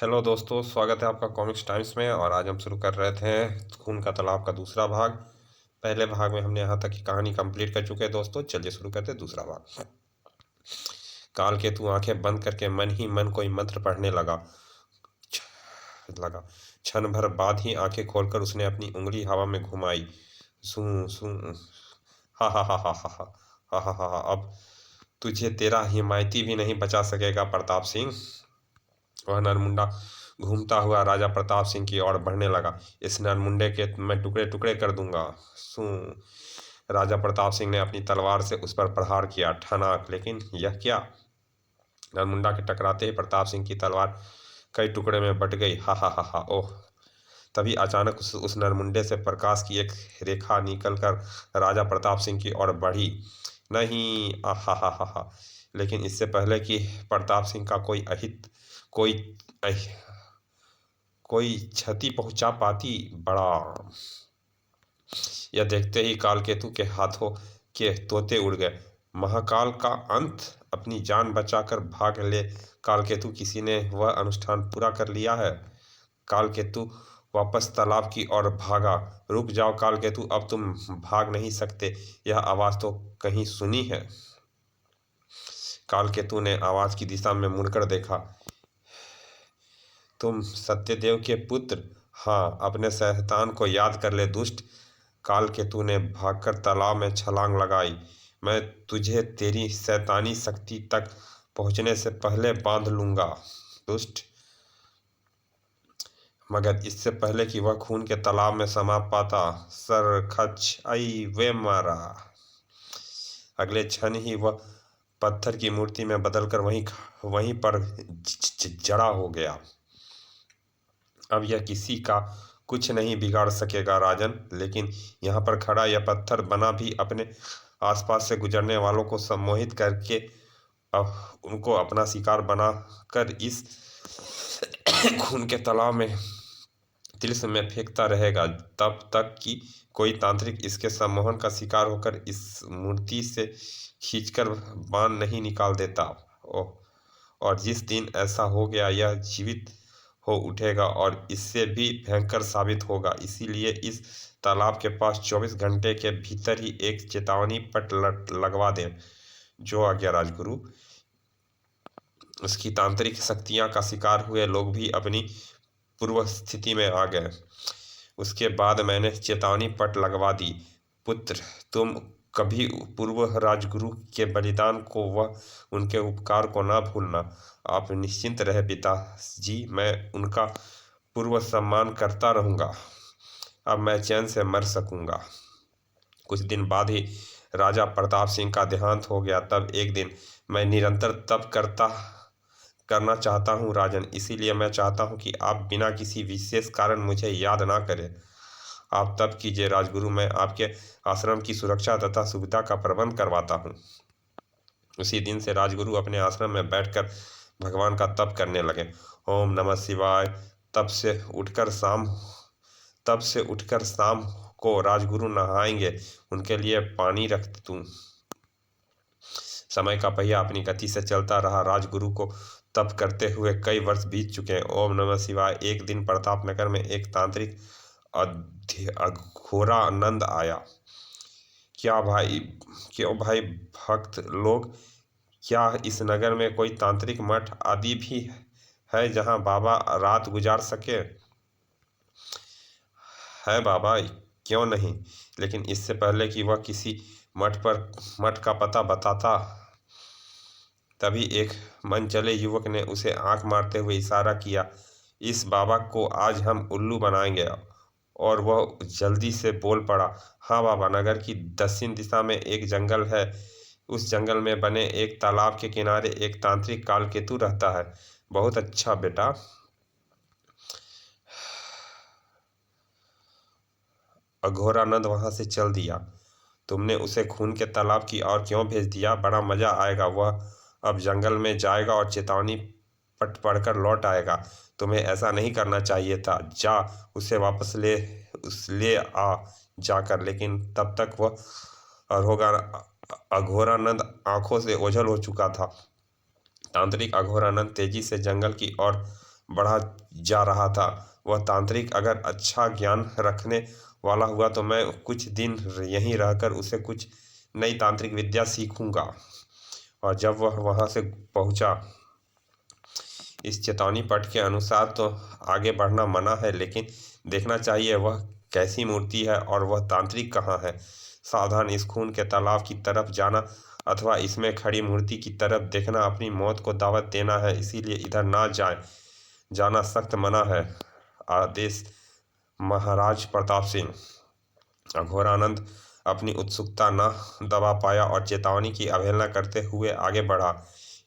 Hello दोस्तों, स्वागत है आपका कॉमिक्स टाइम्स में। और आज हम शुरू कर रहे थे खून का तालाब का दूसरा भाग। पहले भाग में हमने यहाँ तक की कहानी कंप्लीट कर चुके हैं दोस्तों। चलिए शुरू करते हैं दूसरा भाग। काल केतु आंखें बंद करके मन ही मन कोई मंत्र पढ़ने लगा। क्षण भर बाद ही आंखें खोलकर उसने अपनी उंगली हवा में घुमाई। सू सू हा हा हा हा हा हा हा हा हा हा। अब तुझे तेरा हिमायती भी नहीं बचा सकेगा प्रताप सिंह। वह नरमुंडा घूमता हुआ राजा प्रताप सिंह की ओर बढ़ने लगा। इस नरमुंडे के मैं टुकड़े टुकड़े कर दूंगा। सू राजा प्रताप सिंह ने अपनी तलवार से उस पर प्रहार किया। ठनाक! लेकिन यह क्या? नरमुंडा के टकराते ही प्रताप सिंह की तलवार कई टुकड़े में बट गई। हा हा हा हा। ओह! तभी अचानक उस नरमुंडे से प्रकाश की एक रेखा निकलकर राजा प्रताप सिंह की ओर बढ़ी। नहीं! आ हा हा हा हा। लेकिन इससे पहले कि प्रताप सिंह का कोई अह, कोई क्षति पहुंचा पाती, बड़ा यह देखते ही कालकेतु के हाथों के तोते उड़ गए। महाकाल का अंत! अपनी जान बचाकर भाग ले कालकेतु, किसी ने वह अनुष्ठान पूरा कर लिया है। कालकेतु वापस तालाब की ओर भागा। रुक जाओ कालकेतु, अब तुम भाग नहीं सकते। यह आवाज तो कहीं सुनी है। कालकेतु ने आवाज की दिशा में मुड़कर देखा। तुम सत्यदेव के पुत्र? हाँ, अपने शैतान को याद कर ले दुष्ट। कालकेतु ने भागकर तालाब में छलांग लगाई। मैं तुझे तेरी शैतानी शक्ति तक पहुंचने से पहले बांध लूंगा दुष्ट। मगर इससे पहले कि वह खून के तालाब में समा पाता, सर खच आई वे मारा। अगले क्षण ही वह पत्थर की मूर्ति में बदलकर वहीं वहीं पर जड़ा हो गया। अब यह किसी का कुछ नहीं बिगाड़ सकेगा राजन। लेकिन यहाँ पर खड़ा यह पत्थर बना भी अपने आसपास से गुजरने वालों को सम्मोहित करके अब उनको अपना शिकार बनाकर इस खून के तालाब में तिलिस्म में फेंकता रहेगा तब तक कि कोई तांत्रिक इसके सम्मोहन का शिकार होकर इस मूर्ति से खींचकर बाण नहीं निकाल देता। ओह! और जिस दिन ऐसा हो गया, यह जीवित हो उठेगा और इससे भी भयंकर साबित होगा। इसीलिए इस तालाब के पास 24 घंटे के भीतर ही एक चेतावनी पट लगवा दें। जो आज्ञा राजगुरु। उसकी तांत्रिक शक्तियां का शिकार हुए लोग भी अपनी पूर्व स्थिति में आ गए। उसके बाद मैंने चेतावनी पट लगवा दी। पुत्र, तुम कभी पूर्व राजगुरु के बलिदान को व उनके उपकार को ना भूलना। आप निश्चिंत रहे पिताजी, मैं उनका पूर्व सम्मान करता रहूँगा। अब मैं चैन से मर सकूँगा। कुछ दिन बाद ही राजा प्रताप सिंह का देहांत हो गया। तब एक दिन मैं निरंतर तप करना चाहता हूँ राजन। इसीलिए मैं चाहता हूँ कि आप बिना किसी विशेष कारण मुझे याद ना करें। आप तप कीजिए राजगुरु, मैं आपके आश्रम की सुरक्षा तथा सुविधा का प्रबंध करवाता हूँ। उसी दिन से राजगुरु अपने आश्रम में बैठकर भगवान का तप करने लगे। ओम नमः शिवाय। तब से उठकर शाम को राजगुरु नहाएंगे। उनके लिए पानी रख दूं। समय का पहिया अपनी गति से चलता रहा। राजगुरु को तप करते हुए कई वर्ष बीत चुके हैं। ओम नमः शिवाय। एक दिन प्रतापनगर में एक तांत्रिक अघोरानंद आया। क्या भाई क्यों भाई भक्त लोग, क्या इस नगर में कोई तांत्रिक मठ आदि भी है जहाँ बाबा रात गुजार सके? है बाबा, क्यों नहीं। लेकिन इससे पहले कि वह किसी मठ का पता बताता, तभी एक मनचले युवक ने उसे आंख मारते हुए इशारा किया। इस बाबा को आज हम उल्लू बनाएंगे। और वह जल्दी से बोल पड़ा। हाँ बाबा, नगर की दक्षिण दिशा में एक जंगल है। उस जंगल में बने एक तालाब के किनारे एक तांत्रिक कालकेतु रहता है। बहुत अच्छा बेटा। अघोरानंद वहां से चल दिया। तुमने उसे खून के तालाब की ओर क्यों भेज दिया? बड़ा मजा आएगा। वह अब जंगल में जाएगा और चेतावनी पट पढ़कर लौट आएगा। तुम्हें ऐसा नहीं करना चाहिए था। जा उसे वापस ले आ जाकर। लेकिन तब तक वह अघोरानंद आंखों से ओझल हो चुका था। तांत्रिक अघोरानंद तेजी से जंगल की ओर बढ़ा जा रहा था। वह तांत्रिक अगर अच्छा ज्ञान रखने वाला हुआ तो मैं कुछ दिन यहीं रहकर उसे कुछ नई तांत्रिक विद्या सीखूंगा। और जब वह वहां से पहुंचा, इस चेतावनी पट के अनुसार तो आगे बढ़ना मना है, लेकिन देखना चाहिए वह कैसी मूर्ति है और वह तांत्रिक कहाँ है। सावधान, इस खून के तालाब की तरफ जाना अथवा इसमें खड़ी मूर्ति की तरफ देखना अपनी मौत को दावत देना है, इसीलिए इधर ना जाना सख्त मना है। आदेश महाराज प्रताप सिंह। अघोरानंद अपनी उत्सुकता न दबा पाया और चेतावनी की अवहेलना करते हुए आगे बढ़ा।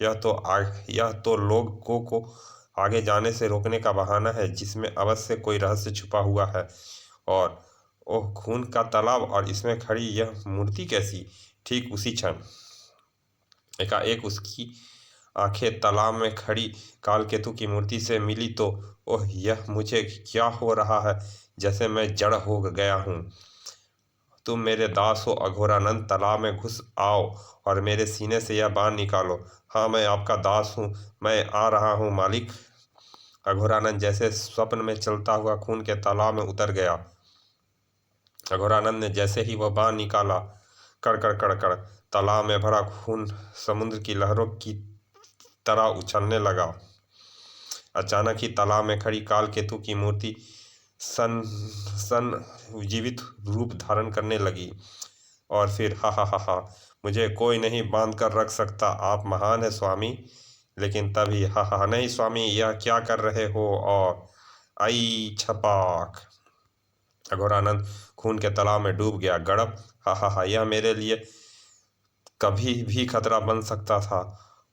यह तो लोगों को आगे जाने से रोकने का बहाना है, जिसमें अवश्य कोई रहस्य छुपा हुआ है। और ओह, खून का तालाब और इसमें खड़ी यह मूर्ति कैसी? ठीक उसी क्षण एकाएक उसकी आंखें तालाब में खड़ी कालकेतु की मूर्ति से मिली तो ओह, यह मुझे क्या हो रहा है? जैसे मैं जड़ हो गया हूँ। तुम मेरे दास हो अघोरानंद, तालाब में घुस आओ और मेरे सीने से यह बाण निकालो। हाँ, मैं आपका दास हूँ, मैं आ रहा हूँ मालिक। अघोरानंद जैसे स्वप्न में चलता हुआ खून के तालाब में उतर गया। अघोरानंद ने जैसे ही वह बाण निकाला, कड़कड़ कड़कड़ तालाब में भरा खून समुद्र की लहरों की तरह उछलने लगा। अचानक ही तालाब में खड़ी कालकेतु की मूर्ति सन सन जीवित रूप धारण करने लगी। और फिर हा हा हा हा, मुझे कोई नहीं बांध कर रख सकता, आप महान है स्वामी। लेकिन तभी हा हा, नहीं स्वामी, यह क्या कर रहे हो? और आई छपाक, अघोरानंद खून के तालाब में डूब गया। गड़प, हा हा हा, यह मेरे लिए कभी भी खतरा बन सकता था।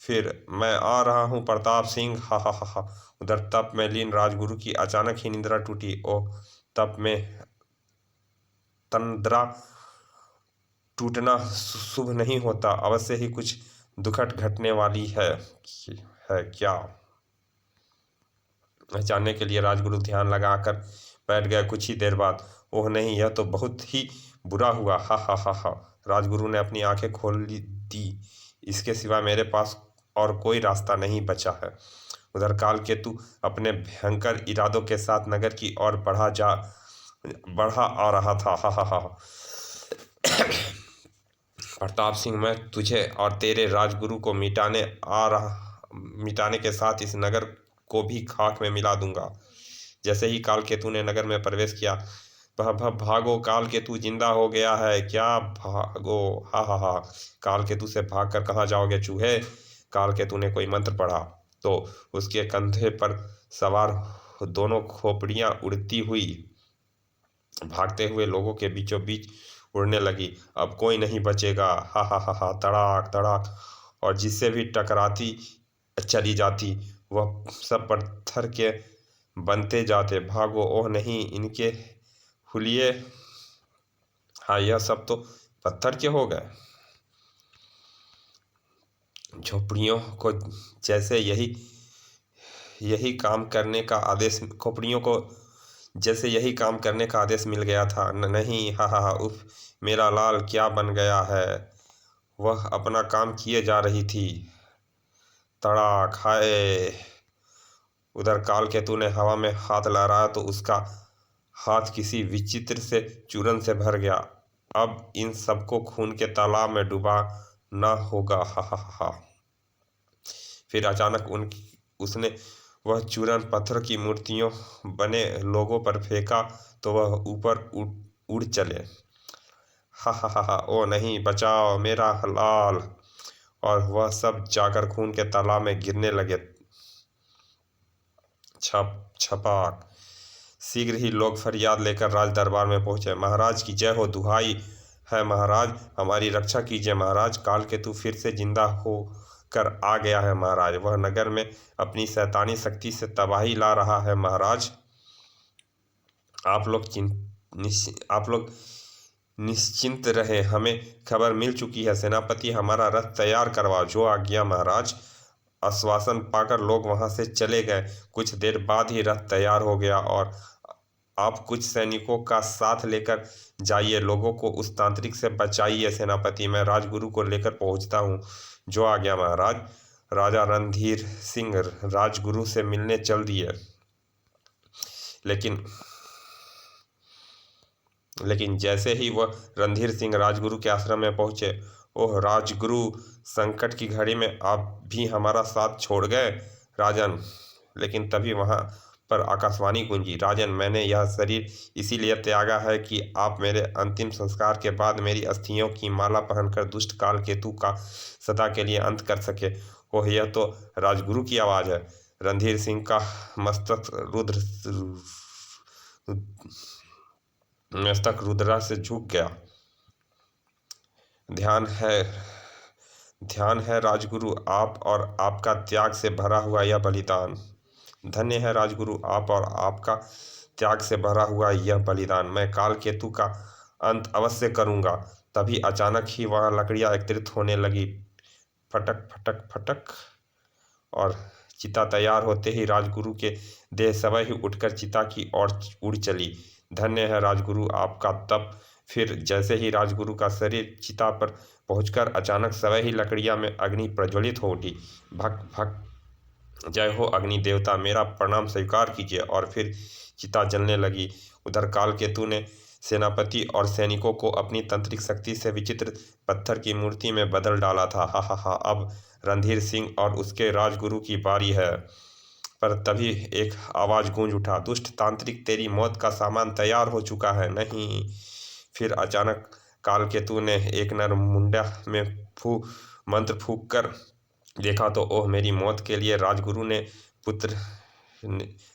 फिर मैं आ रहा हूँ प्रताप सिंह, हा हा हा हा। उधर तप में लीन राजगुरु की अचानक ही निद्रा टूटी। ओह, तप में तंद्रा टूटना शुभ नहीं होता, अवश्य ही कुछ दुखद घटने वाली है क्या? जानने के लिए राजगुरु ध्यान लगाकर बैठ गए। कुछ ही देर बाद, ओह नहीं, यह तो बहुत ही बुरा हुआ, हा हा हा हा। राजगुरु ने अपनी आंखें खोल दी। इसके सिवा मेरे पास और कोई रास्ता नहीं बचा है। उधर कालकेतु अपने भयंकर इरादों के साथ नगर की ओर बढ़ा आ रहा था, हा हा हा। प्रताप सिंह, मैं तुझे और तेरे राजगुरु को मिटाने के साथ इस नगर को भी खाक में मिला दूंगा। जैसे ही कालकेतु ने नगर में प्रवेश किया, भागो, कालकेतु जिंदा हो गया है क्या? भागो, हा हा हा। कालकेतु से भागकर कहाँ जाओगे चूहे? कालकेतु ने कोई मंत्र पढ़ा तो उसके कंधे पर सवार दोनों खोपड़ियां उड़ती हुई भागते हुए लोगों के बीचों बीच उड़ने लगी। अब कोई नहीं बचेगा, हा हा हा हा। तड़ाक तड़ाक, और जिससे भी टकराती चली जाती, वह सब पत्थर के बनते जाते। भागो, ओह नहीं, इनके हुलिये, हाँ, यह सब तो पत्थर के हो गए। झोपड़ियों को जैसे यही काम करने का आदेश खोपड़ियों को जैसे यही काम करने का आदेश मिल गया था। नहीं, हा हा हा, उफ, मेरा लाल क्या बन गया है? वह अपना काम किए जा रही थी। तड़ाक, हाय। उधर कालकेतु ने हवा में हाथ लहराया तो उसका हाथ किसी विचित्र से चूरन से भर गया। अब इन सबको खून के तालाब में डूबा ना होगा, हा हा हा। फिर अचानक उसने वह चूरन पत्थर की मूर्तियों बने लोगों पर फेंका तो वह ऊपर उड़ चले। हा हा हा हा, ओ नहीं, बचाओ मेरा लाल। और वह सब जाकर खून के तालाब में गिरने लगे। छप छपाक, शीघ्र ही लोग फरियाद लेकर राज दरबार में पहुंचे। महाराज की जय हो, दुहाई है महाराज, हमारी रक्षा कीजिए महाराज। कालकेतु फिर से जिंदा हो कर आ गया है महाराज, वह नगर में अपनी शैतानी शक्ति से तबाही ला रहा है महाराज। आप लोग निश्चिंत रहे, हमें खबर मिल चुकी है। सेनापति, हमारा रथ तैयार करवाओ। जो आज्ञा महाराज। आश्वासन पाकर लोग वहां से चले गए। कुछ देर बाद ही रथ तैयार हो गया और आप कुछ सैनिकों का साथ लेकर जाइए, लोगों को उस तांत्रिक से बचाइए। सेनापति, मैं राजगुरु को लेकर पहुंचता हूँ। जो आज्ञा महाराज। राजा रणधीर सिंह राजगुरु से मिलने चल दिए। लेकिन जैसे ही वह रणधीर सिंह राजगुरु के आश्रम में पहुंचे, ओह राजगुरु, संकट की घड़ी में आप भी हमारा साथ छोड़ गए राजन। लेकिन तभी वहां पर आकाशवाणी गूंजी, राजन, मैंने यह शरीर इसीलिए त्यागा है कि आप मेरे अंतिम संस्कार के बाद मेरी अस्थियों की माला पहनकर दुष्ट काल केतु का सदा के लिए अंत कर सके। ओह, यह तो राजगुरु की आवाज़ है। रणधीर सिंह का मस्तक रुद्रा से झुक गया। ध्यान है राजगुरु, आप और आपका त्याग से भरा हुआ यह बलिदान। धन्य है राजगुरु, आप और आपका त्याग से भरा हुआ यह बलिदान। मैं काल केतु का अंत अवश्य करूंगा। तभी अचानक ही वहां लकड़ियां एकत्रित होने लगी, फटक फटक फटक, और चिता तैयार होते ही राजगुरु के देह स्वयं ही उठकर चिता की ओर उड़ चली। धन्य है राजगुरु, आपका तप। फिर जैसे ही राजगुरु का शरीर चिता पर पहुंचकर अचानक स्वयं ही लकड़ियां में अग्नि प्रज्वलित हो उठी। भक भक, जय हो अग्नि देवता, मेरा प्रणाम स्वीकार कीजिए। और फिर चिता जलने लगी। उधर कालकेतु ने सेनापति और सैनिकों को अपनी तंत्रिक शक्ति से विचित्र पत्थर की मूर्ति में बदल डाला था। हा हा हा, अब रणधीर सिंह और उसके राजगुरु की बारी है। पर तभी एक आवाज़ गूंज उठा, दुष्ट तांत्रिक, तेरी मौत का सामान तैयार हो चुका है। नहीं। फिर अचानक कालकेतु ने एक नर मुंडा में मंत्र फूंक कर देखा तो ओह, मेरी मौत के लिए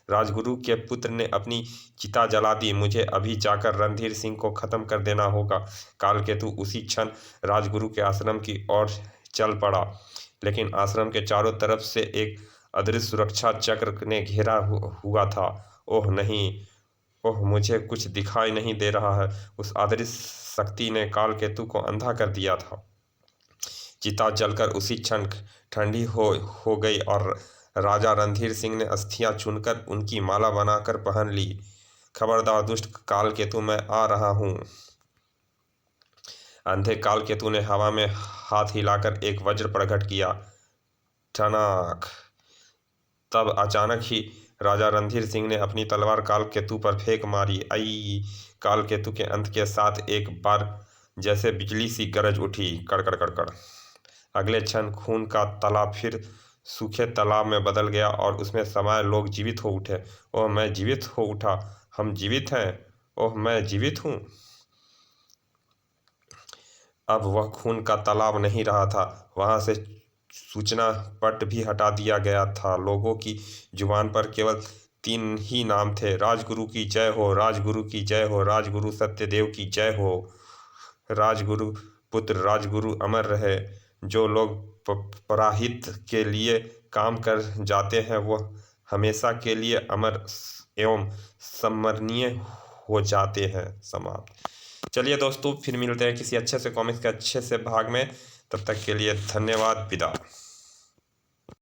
राजगुरु के पुत्र ने अपनी चिता जला दी। मुझे अभी जाकर रणधीर सिंह को खत्म कर देना होगा। कालकेतु उसी क्षण राजगुरु के आश्रम की ओर चल पड़ा। लेकिन आश्रम के चारों तरफ से एक अदृश्य सुरक्षा चक्र ने घेरा हुआ था। ओह नहीं, ओह, मुझे कुछ दिखाई नहीं दे रहा है। उस अदृश्य शक्ति ने कालकेतु को अंधा कर दिया था। चिता जलकर उसी क्षण ठंडी हो गई और राजा रणधीर सिंह ने अस्थियां चुनकर उनकी माला बनाकर पहन ली। खबरदार दुष्ट कालकेतु, मैं आ रहा हूँ। अंधे कालकेतु ने हवा में हाथ हिलाकर एक वज्र प्रकट किया। ठनाक! तब अचानक ही राजा रणधीर सिंह ने अपनी तलवार कालकेतु पर फेंक मारी। आई! कालकेतु के अंत के साथ एक बार जैसे बिजली सी गरज उठी, कड़कड़ कड़कड़। अगले क्षण खून का तालाब फिर सूखे तालाब में बदल गया और उसमें समाये लोग जीवित हो उठे। ओह, मैं जीवित हो उठा। हम जीवित हैं। ओह, मैं जीवित हूँ। अब वह खून का तालाब नहीं रहा था। वहां से सूचना पट भी हटा दिया गया था। लोगों की जुबान पर केवल 3 ही नाम थे, राजगुरु की जय हो, राजगुरु की जय हो, राजगुरु सत्यदेव की जय हो। राजगुरु पुत्र राजगुरु अमर रहे। जो लोग पराहित के लिए काम कर जाते हैं वह हमेशा के लिए अमर एवं स्मरणीय हो जाते हैं। समाप्त। चलिए दोस्तों, फिर मिलते हैं किसी अच्छे से कॉमिक्स के अच्छे से भाग में। तब तक के लिए धन्यवाद। विदा।